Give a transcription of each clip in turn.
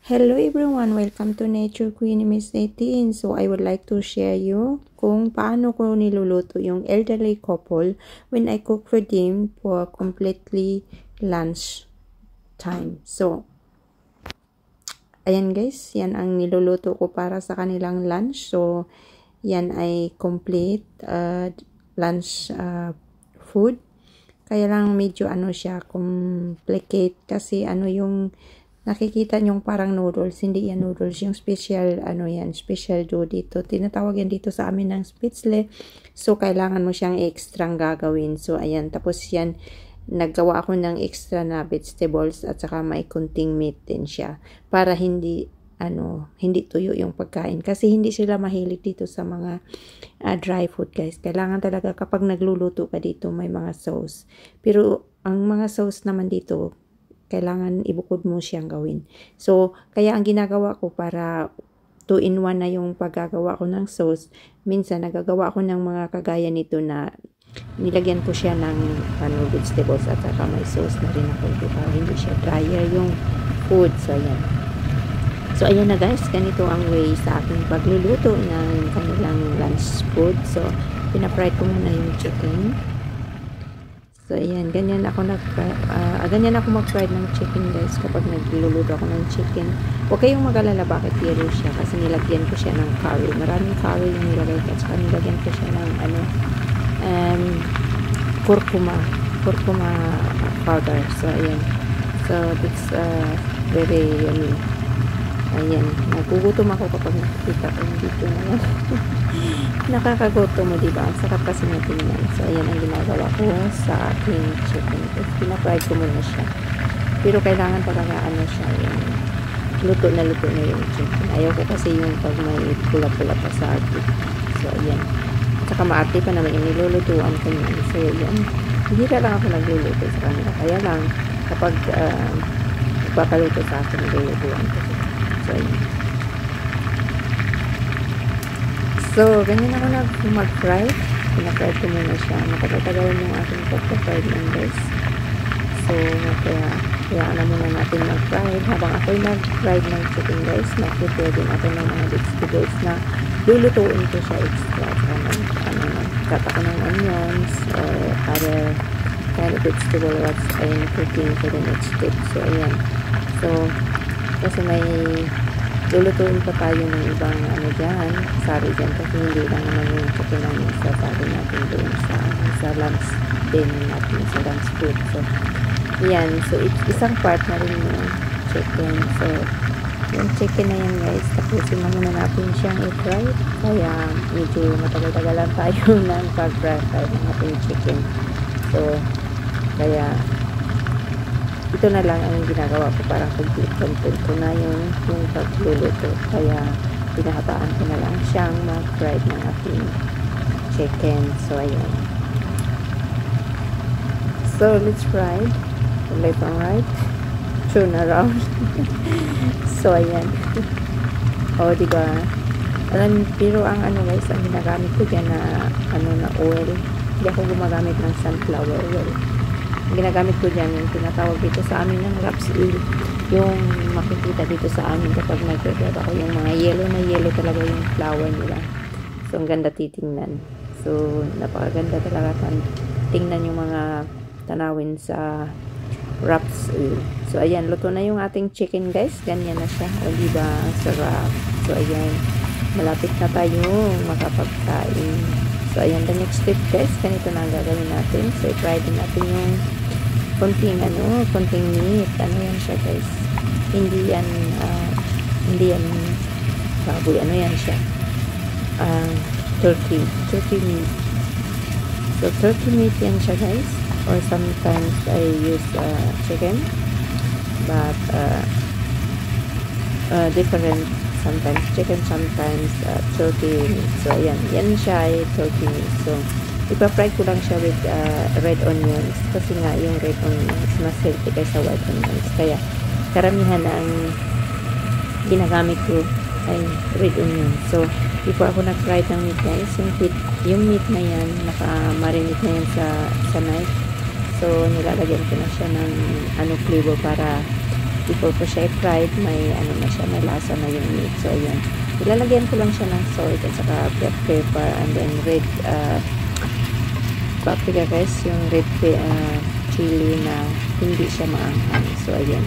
Hello everyone, welcome to Nature Queen Miss 18. So I would like to share you kung paano ko niluluto yung elderly couple when I cook for them for completely lunch time. So ayan guys, yan ang niluluto ko para sa kanilang lunch. So yan ay complete lunch food. Kaya lang medyo siya complicate kasi yung nakikita nyong parang noodles, hindi yan noodles, yung special, special dough dito. Tinatawag yan dito sa amin ng spätzle. So, kailangan mo siyang extra gagawin. So, ayan. Tapos yan, naggawa ako ng extra na vegetables at saka may kunting meat din siya. Para hindi tuyo yung pagkain. Kasi hindi sila mahilig dito sa mga dry food, guys. Kailangan talaga kapag nagluluto ka dito, may mga sauce. Pero, ang mga sauce naman dito, kailangan ibukod mo siyang gawin. So, kaya ang ginagawa ko para 2-in-1 na yung paggagawa ko ng sauce, minsan nagagawa ko ng mga kagaya nito na nilagyan ko siya ng vegetables at saka may sauce na rin ako para hindi siya dryer yung food. So, ayan. So, ayan na guys, ganito ang way sa aking pagluluto ng kanilang lunch food. So, pinafry ko muna yung chicken. So, ayan, ganyan ako mag-fry ng chicken guys kapag nagluluto ako ng chicken. Huwag kayong mag-alala bakit yellow siya kasi nilagyan ko siya ng curry. Maraming curry yung nilagay ko at saka nilagyan ko siya ng curcuma powder. So, ayan. So, it's very yummy. Ayan, nagugutom ako kapag nakikita ko dito na yan. Nakakagutom mo, diba? Ang sarap kasi natin yan. So, ayan ang ginagawa ko sa aking chicken. Pinafry ko muna siya. Pero kailangan talaga siya, yung luto na yung chicken. Ayaw ko kasi yung pag may pula-pula pa sa akin. So, ayan. Saka maarte pa naman yung nilulutuan ko niyan. So, ayan. Hindi lang ako nagluluto sa kanila. Kaya lang, kapag nagpapaluto sa akin, nilulutuan ko. So, ayan. So, ganyan ako mag-fry. Pinafry ko muna siya. Matagal-tagalan yung aking pagpa-fry lang guys. So, kaya muna natin mag-fry. Habang ako'y mag-fry ng chicken guys, mag-prepare din ako ng mga vegetables na lulutuin ko siya extra. Cut ako ng onions or other kind of vegetable what's I'm cooking for the next step. So, ayan. So, kasi may lulutuin pa tayo ng ibang dyan, sari dyan kasi hindi lang naman yung chicken ang sasari natin doon sa lunch din natin, sa lunch food. So, yan. So, isang part na rin yung chicken. So, yung chicken na yan guys, tapusin na muna natin siyang i-fry. Kaya, medyo matagal-tagalan tayo ng pag-fry ng ating chicken. So, kaya, ito na lang ang ginagawa ko, parang complete content ko na yung pagluluto. Kaya, pinahataan ko na lang siyang mag-fry ng ating chicken. So, ayan. So, let's fry. Left and right. Turn around. So, ayan. O, diba? Pero ang guys, ang ginagamit ko dyan na oil. Hindi ako gumagamit ng sunflower oil. Ginagamit ko dyan yung tinatawag dito sa amin ng raps oil, yung makikita dito sa amin kapag nag-grab ako, yung mga yellow talaga yung flower nila. So, ang ganda titingnan. So, napakaganda talaga tingnan yung mga tanawin sa raps oil. So, ayan, luto na yung ating chicken guys. Ganyan na siya. O, diba? Sarap. So, ayan, malapit na tayo makapagkain. So, ayan, the next step guys, ganito na ang gagawin natin. So, i-try din natin yung konting meat. Yan siya guys. Hindi yan baboy. Yan siya. Turkey meat. So, turkey meat yan siya guys. Or sometimes I use chicken. But, different. Sometimes chicken, sometimes turkey meat. So, ayan. Yan siya ay turkey meat. So, ipa-fry ko lang siya with red onions. Kasi nga, yung red onions mas healthy kaysa white onions. Kaya, karamihan na ang ginagamit ko ay red onions. So, before ako nag-fry ng meat guys, yung meat na yan, naka-marinate na yan sa knife. So, nilalagyan ko na siya ng flavor para before ko siya i-fried, may ano na siya, may lasa na yung meat. So, ayan. Ilalagyan ko lang siya ng salt at saka black pepper and then red paprika guys, yung red chili na hindi siya maanghang. So, ayan.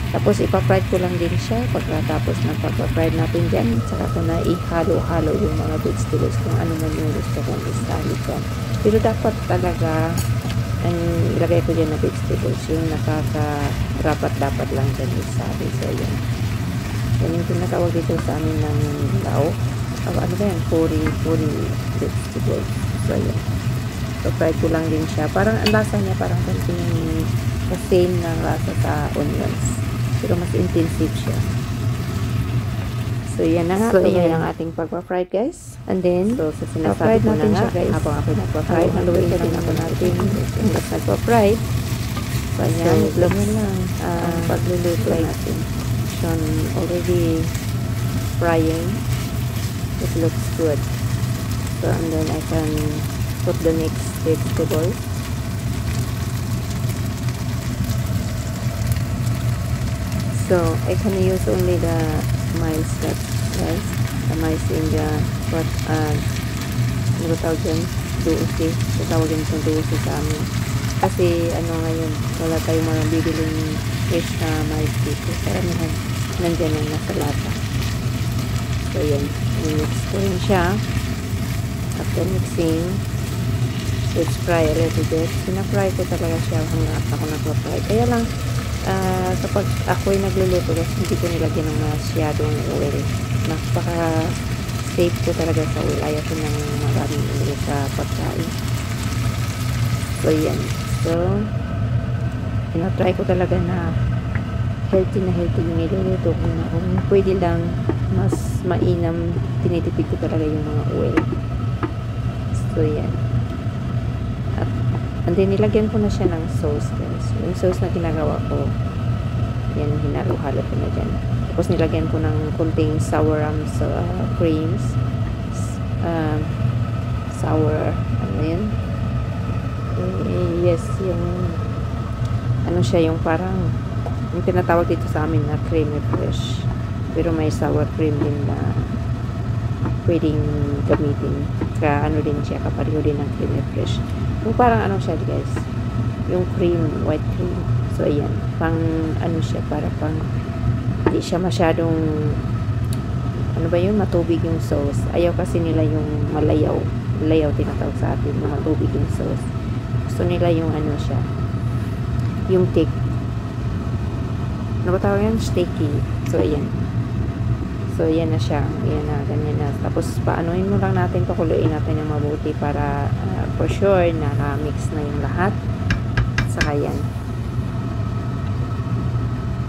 Tapos, ipa-fried ko lang din siya. Pagkatapos ng pagpa-fried natin dyan, saka ko na ihalo-halo yung mga vegetables kung ano man yung gusto kong isali dyan. Pero dapat talaga, ang ilagay ko dyan na vegetables, yung nakaka-dapat lang dyan isali. So, ayan. Yan yung tinatawag dito sa amin ng lao. Ano ba yan? Puri vegetables. So, ayan. So, fried ko lang din siya. Parang, ang lasa niya parang konting same ng lasa sa onions. Pero mas intensive siya. So, yan na nga. So, yan ang ating pagpa-fried, guys. And then, so, sa sinasabi ko na nga, habang ako nagpa-fried, haluin na din ako natin. Hanggang nagpa-fried. So, yan. So, lang pagluluto natin. So, already frying. It looks good. So, and then I can put the next vegetable. So, I can use only the mice that, guys. The mice in the, ano ba tawag dyan? Duusi. Tawag dyan sa duusi sa amin. Kasi, ano ngayon, wala tayong mga bibiling fresh na mice dito. Karamihan, nandyan ang nasa lata. So, yan. I-mix ko rin siya. After mixing, let's fry a little bit. Pina-fry ko talaga siya hanggang ako nagpa-fry. Kaya lang, kapag ako'y nagluluto kasi hindi ko nilagyan ng masyadong oil. Napaka-safe ko talaga sa oil. Ayaw ko ng maraming oil sa pagkain. So, yan. So, pinatry ko talaga na healthy yung niluluto ko na kung pwede lang mas mainam, tinitipid ko talaga yung mga oil. So, yan. And then, nilagyan ko na siya ng sauce, guys. Yung sauce na ginagawa ko, yan, hinalo-halo ko na dyan. Tapos, nilagyan ko ng kunting sour creams. Sour, ano yan? Yes, yung, ano siya, yung parang, yung tinatawag dito sa amin na creamy fresh. Pero may sour cream din na pwedeng gamitin. Ano din siya, kapariho din ng creamy fresh. Yung parang ano siya, guys, yung cream, white cream. So, ayan, pang ano siya, para pang hindi siya masyadong ano ba yun, matubig yung sauce. Ayaw kasi nila yung malayaw tinatawag sa atin, yung matubig yung sauce. Gusto nila yung ano siya, yung thick, ano ba tawag yan? Sticky. So, ayan. So, yan na siya. Yan na, ganyan na. Tapos, paanoin mo lang natin, pakuluin natin yung mabuti para for sure na na-mix na yung lahat. Saka yan.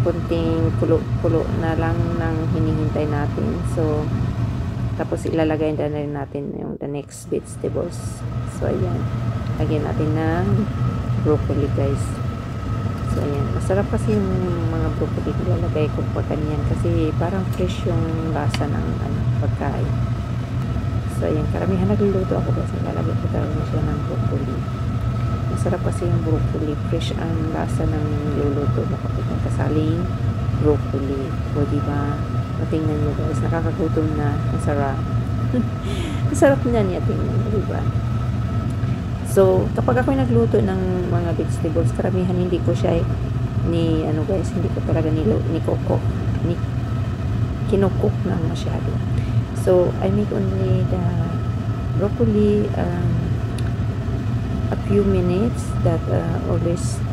Kunting pulo na lang ng hinihintay natin. So, tapos ilalagay na rin natin yung the next vegetables. So, ayan. Lagyan natin ng broccoli, guys. So, ayan. Masarap kasi yung mga broccoli ilalagay ko pa ganyan kasi parang fresh yung lasa ng pagkain. So, ayan. Karamihan nagluluto ako kasi lalagay ko talaga siya ng broccoli. Masarap kasi yung broccoli. Fresh ang lasa ng luluto mo kapag nagkasaling broccoli. O, diba? Matingnan nyo, guys. Nakakagutom na. Masarap. Masarap na niya. Tingnan nyo, diba? So, kapag ako nagluto ng mga vegetables, karamihan hindi ko siya guys, hindi ko talaga kinukok na masyado. So, I make only the broccoli a few minutes that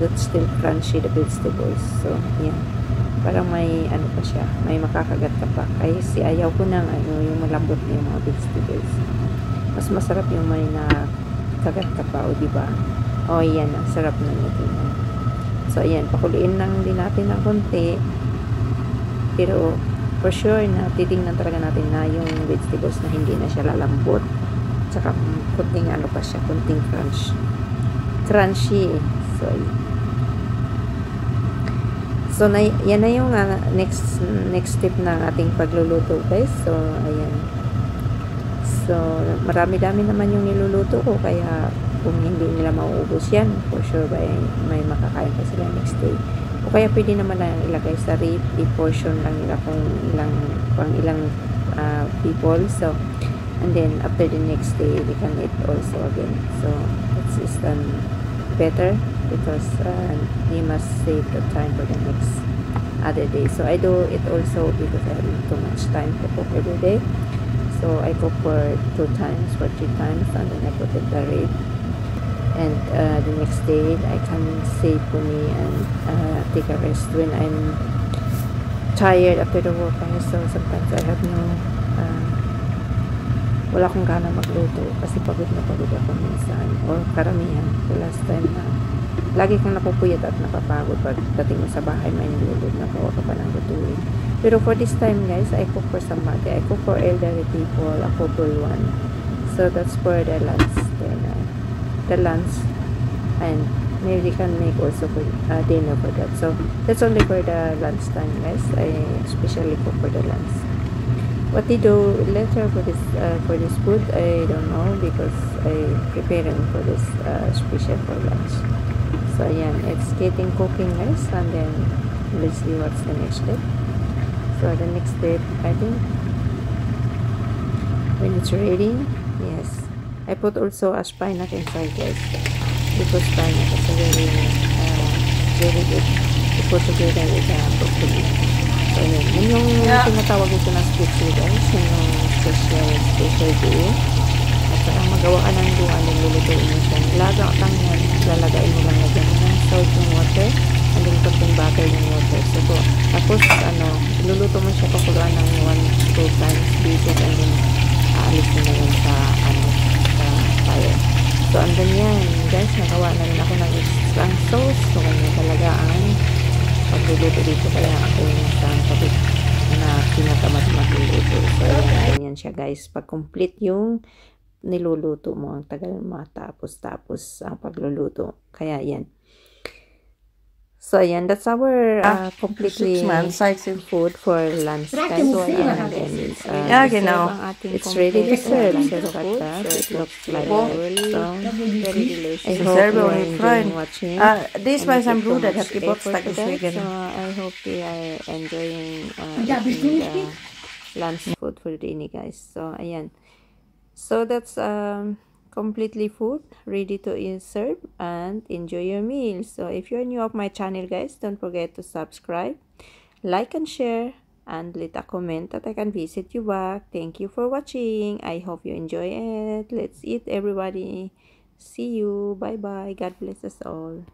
that's still crunchy, the vegetables. So, yan. Parang may pa siya, may makakagat ka pa. Kasi ayaw ko ng yung malambot na yung mga vegetables. Mas masarap yung may kagat ka pa, o diba? O, yan, ang sarap na natin. So, ayan, pakuliin lang din natin ng konti. Pero, for sure, na titingnan talaga natin na yung vegetables na hindi na siya lalambot. Tsaka, kunting pa siya, kunting crunchy. So, yan na yung next step ng ating pagluluto, guys. So, ayan. So, marami-dami naman yung niluluto ko, kaya kung hindi nila mauubos yan, for sure may makakain pa sila next day. O kaya pwede naman lang ilagay sa rip, i-portion lang nila kung ilang people. So, and then after the next day, they can eat also again. So, it's better because you must save the time for the next other day. So, I do it also because I have too much time to cook every day. So, I cook for 2 times, for 3 times, and then I put it in the rip. And the next day, I can save for me and take a rest when I'm tired after the work. So sometimes I have no wala akong gana magluto kasi pagod na pagod ako minsan or karamihan. The last time na lagi kang napupuyat at napapagod pagdating mo sa bahay, may nilulod na gawa ka pa ng lutuin. Pero for this time guys, I cook for somebody. I cook for elderly people, a couple one. So that's for the lunch. Then the lunch, and maybe can make also for dinner for that. So that's only for the lunch time guys. I especially cook for the lunch. What they do later for this food, I don't know because I preparing for this special for lunch. So yeah, it's getting cooking guys, and then let's see what's the next step. So the next step, I think when it's ready, yes, I put also a spinach inside guys, because spinach is a very good to put together with broccoli. So yun yung tinatawag ito ng special guys, yung special day. At saka magawa ka ng duwa, nilulutuin mo siya. Laga lang yan, lalagain mo lang lagyan mo ng salt yung water, and then konting butter yung water. So tapos luluto mo siya, pakuluan ng 1-2 times basic, and then aalis mo na yun sa fire. So andun yan guys, nagawa na rin ako ng extra sauce. So kanya talaga ang pagluluto dito, kaya ako yung isang topic na pinatamad magluluto. So yan siya guys, pag complete yung niluluto mo, ang tagal matapos ang pagluluto. Kaya yan. So ayan, that's our completely food for lunch time. So ayan, genau. It's ready to serve. So look at that. It looks like very delicious. I hope you are enjoying watching. Das war sein Bruder, der hat Geburtstag deswegen. So I hope you are enjoying the lunch food for the day guys. So ayan. So that's completely food ready to serve and enjoy your meal. So if you're new of my channel guys, don't forget to subscribe, like and share, and leave a comment that I can visit you back. Thank you for watching. I hope you enjoy it. Let's eat everybody. See you. Bye bye. God bless us all.